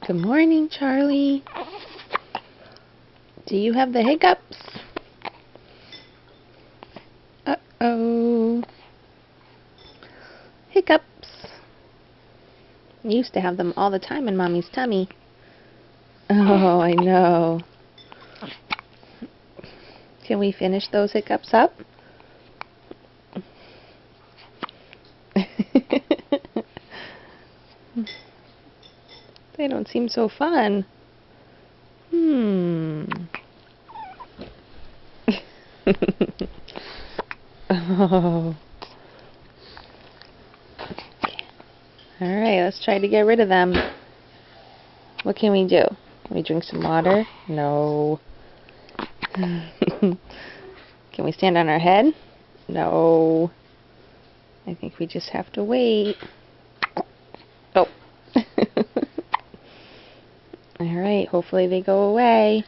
Good morning, Charlie. Do you have the hiccups? Uh-oh. Hiccups. I used to have them all the time in Mommy's tummy. Oh, I know. Can we finish those hiccups up? They don't seem so fun. Oh. Alright, let's try to get rid of them. What can we do? Can we drink some water? No. Can we stand on our head? No. I think we just have to wait. Oh. Alright, hopefully they go away.